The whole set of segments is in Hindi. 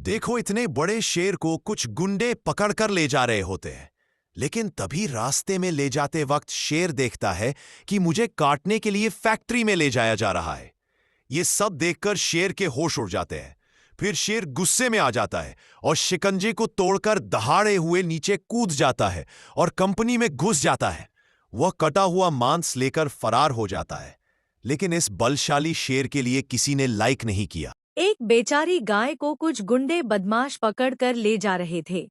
देखो, इतने बड़े शेर को कुछ गुंडे पकड़कर ले जा रहे होते हैं, लेकिन तभी रास्ते में ले जाते वक्त शेर देखता है कि मुझे काटने के लिए फैक्ट्री में ले जाया जा रहा है। ये सब देखकर शेर के होश उड़ जाते हैं। फिर शेर गुस्से में आ जाता है और शिकंजे को तोड़कर दहाड़े हुए नीचे कूद जाता है और कंपनी में घुस जाता है। वह कटा हुआ मांस लेकर फरार हो जाता है, लेकिन इस बलशाली शेर के लिए किसी ने लाइक नहीं किया। एक बेचारी गाय को कुछ गुंडे बदमाश पकड़कर ले जा रहे थे।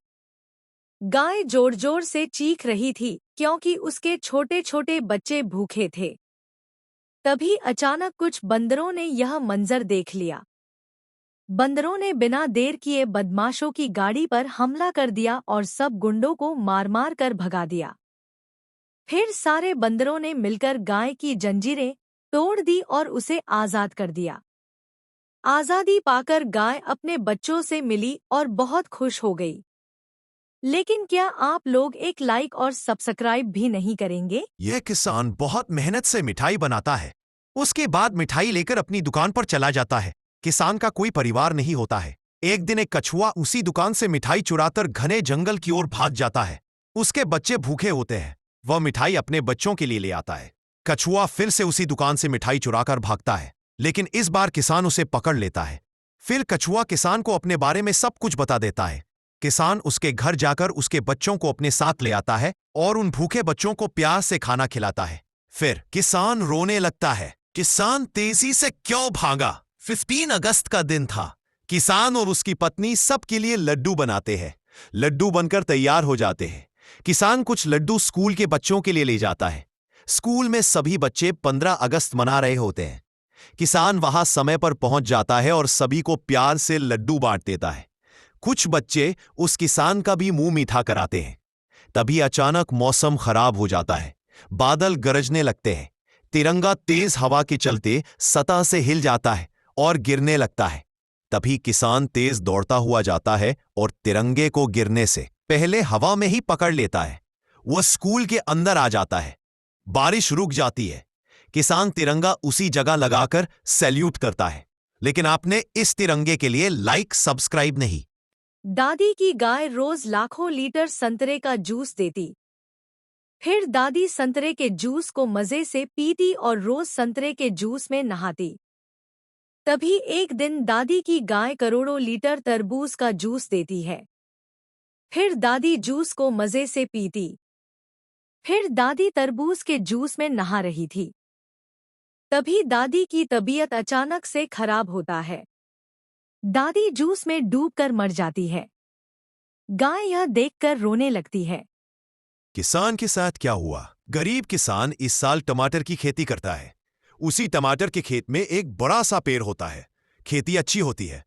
गाय जोर जोर से चीख रही थी क्योंकि उसके छोटे छोटे बच्चे भूखे थे। तभी अचानक कुछ बंदरों ने यह मंजर देख लिया। बंदरों ने बिना देर किए बदमाशों की गाड़ी पर हमला कर दिया और सब गुंडों को मार मार कर भगा दिया। फिर सारे बंदरों ने मिलकर गाय की जंजीरें तोड़ दी और उसे आजाद कर दिया। आजादी पाकर गाय अपने बच्चों से मिली और बहुत खुश हो गई। लेकिन क्या आप लोग एक लाइक और सब्सक्राइब भी नहीं करेंगे? यह किसान बहुत मेहनत से मिठाई बनाता है। उसके बाद मिठाई लेकर अपनी दुकान पर चला जाता है। किसान का कोई परिवार नहीं होता है। एक दिन एक कछुआ उसी दुकान से मिठाई चुराकर घने जंगल की ओर भाग जाता है। उसके बच्चे भूखे होते हैं। वह मिठाई अपने बच्चों के लिए ले आता है। कछुआ फिर से उसी दुकान से मिठाई चुराकर भागता है, लेकिन इस बार किसान उसे पकड़ लेता है। फिर कछुआ किसान को अपने बारे में सब कुछ बता देता है। किसान उसके घर जाकर उसके बच्चों को अपने साथ ले आता है और उन भूखे बच्चों को प्यार से खाना खिलाता है। फिर किसान रोने लगता है। किसान तेजी से क्यों भागा? 15 अगस्त का दिन था। किसान और उसकी पत्नी सबके लिए लड्डू बनाते हैं। लड्डू बनकर तैयार हो जाते हैं। किसान कुछ लड्डू स्कूल के बच्चों के लिए ले जाता है। स्कूल में सभी बच्चे 15 अगस्त मना रहे होते हैं। किसान वहां समय पर पहुंच जाता है और सभी को प्यार से लड्डू बांट देता है। कुछ बच्चे उस किसान का भी मुंह मीठा कराते हैं। तभी अचानक मौसम खराब हो जाता है। बादल गरजने लगते हैं। तिरंगा तेज हवा के चलते सतह से हिल जाता है और गिरने लगता है। तभी किसान तेज दौड़ता हुआ जाता है और तिरंगे को गिरने से पहले हवा में ही पकड़ लेता है। वह स्कूल के अंदर आ जाता है। बारिश रुक जाती है। किसान तिरंगा उसी जगह लगाकर सैल्यूट करता है, लेकिन आपने इस तिरंगे के लिए लाइक सब्सक्राइब नहीं। दादी की गाय रोज लाखों लीटर संतरे का जूस देती। फिर दादी संतरे के जूस को मजे से पीती और रोज संतरे के जूस में नहाती। तभी एक दिन दादी की गाय करोड़ों लीटर तरबूज का जूस देती है। फिर दादी जूस को मजे से पीती। फिर दादी तरबूज के जूस में नहा रही थी। तभी दादी की तबीयत अचानक से खराब होता है। दादी जूस में डूबकर मर जाती है। गाय यह देखकर रोने लगती है। किसान के साथ क्या हुआ? गरीब किसान इस साल टमाटर की खेती करता है। उसी टमाटर के खेत में एक बड़ा सा पेड़ होता है। खेती अच्छी होती है।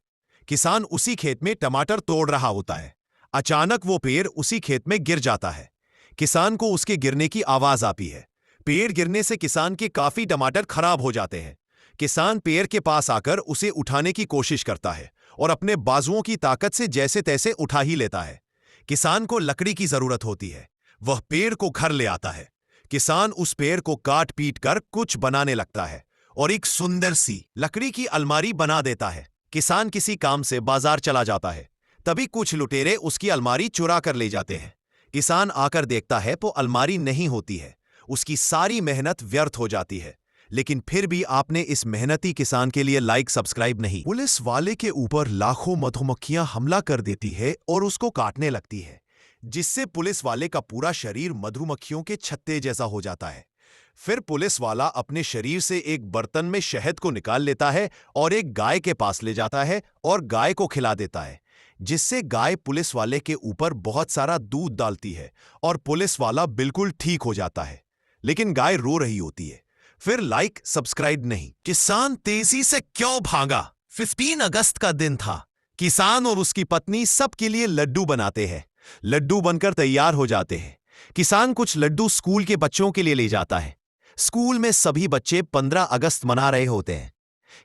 किसान उसी खेत में टमाटर तोड़ रहा होता है। अचानक वो पेड़ उसी खेत में गिर जाता है। किसान को उसके गिरने की आवाज आती है। पेड़ गिरने से किसान के काफी टमाटर खराब हो जाते हैं। किसान पेड़ के पास आकर उसे उठाने की कोशिश करता है और अपने बाजुओं की ताकत से जैसे तैसे उठा ही लेता है। किसान को लकड़ी की जरूरत होती है। वह पेड़ को घर ले आता है। किसान उस पेड़ को काट पीट कर कुछ बनाने लगता है और एक सुंदर सी लकड़ी की अलमारी बना देता है। किसान किसी काम से बाजार चला जाता है। तभी कुछ लुटेरे उसकी अलमारी चुरा कर ले जाते हैं। किसान आकर देखता है तो अलमारी नहीं होती है। उसकी सारी मेहनत व्यर्थ हो जाती है। लेकिन फिर भी आपने इस मेहनती किसान के लिए लाइक सब्सक्राइब नहीं। पुलिस वाले के ऊपर लाखों मधुमक्खियां हमला कर देती है और उसको काटने लगती है, जिससे पुलिस वाले का पूरा शरीर मधुमक्खियों के छत्ते जैसा हो जाता है। फिर पुलिस वाला अपने शरीर से एक बर्तन में शहद को निकाल लेता है और एक गाय के पास ले जाता है और गाय को खिला देता है, जिससे गाय पुलिस वाले के ऊपर बहुत सारा दूध डालती है और पुलिस वाला बिल्कुल ठीक हो जाता है। लेकिन गाय रो रही होती है। फिर लाइक सब्सक्राइब नहीं। किसान तेजी से क्यों भागा? 15 अगस्त का दिन था। किसान और उसकी पत्नी सबके लिए लड्डू बनाते हैं। लड्डू बनकर तैयार हो जाते हैं। किसान कुछ लड्डू स्कूल के बच्चों के लिए ले जाता है। स्कूल में सभी बच्चे 15 अगस्त मना रहे होते हैं।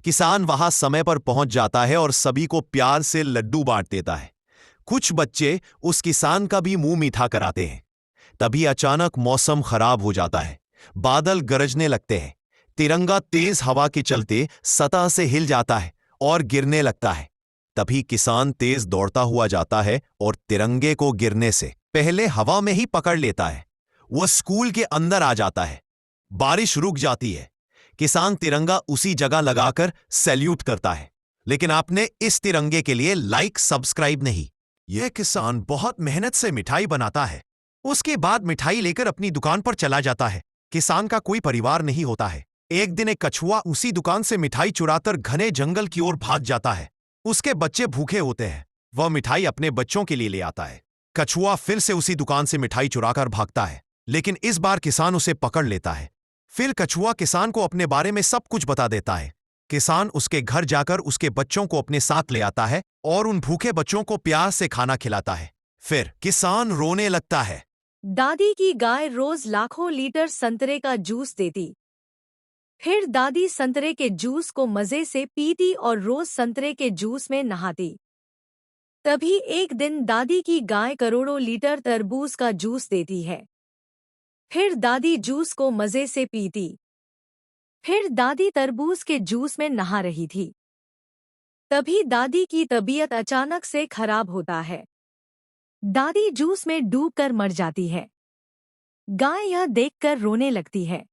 किसान वहां समय पर पहुंच जाता है और सभी को प्यार से लड्डू बांट देता है। कुछ बच्चे उस किसान का भी मुंह मीठा कराते हैं। तभी अचानक मौसम खराब हो जाता है। बादल गरजने लगते हैं। तिरंगा तेज हवा के चलते सतह से हिल जाता है और गिरने लगता है। तभी किसान तेज दौड़ता हुआ जाता है और तिरंगे को गिरने से पहले हवा में ही पकड़ लेता है। वह स्कूल के अंदर आ जाता है। बारिश रुक जाती है। किसान तिरंगा उसी जगह लगाकर सैल्यूट करता है। लेकिन आपने इस तिरंगे के लिए लाइक सब्सक्राइब नहीं। यह किसान बहुत मेहनत से मिठाई बनाता है। उसके बाद मिठाई लेकर अपनी दुकान पर चला जाता है। किसान का कोई परिवार नहीं होता है। एक दिन एक कछुआ उसी दुकान से मिठाई चुराकर घने जंगल की ओर भाग जाता है। उसके बच्चे भूखे होते हैं। वह मिठाई अपने बच्चों के लिए ले आता है। कछुआ फिर से उसी दुकान से मिठाई चुराकर भागता है, लेकिन इस बार किसान उसे पकड़ लेता है। फिर कछुआ किसान को अपने बारे में सब कुछ बता देता है। किसान उसके घर जाकर उसके बच्चों को अपने साथ ले आता है और उन भूखे बच्चों को प्यार से खाना खिलाता है। फिर किसान रोने लगता है। दादी की गाय रोज लाखों लीटर संतरे का जूस देती। फिर दादी संतरे के जूस को मजे से पीती और रोज संतरे के जूस में नहाती। तभी एक दिन दादी की गाय करोड़ों लीटर तरबूज का जूस देती है। फिर दादी जूस को मजे से पीती। फिर दादी तरबूज के जूस में नहा रही थी। तभी दादी की तबीयत अचानक से खराब होता है। दादी जूस में डूबकर मर जाती है। गाय यह देखकर रोने लगती है।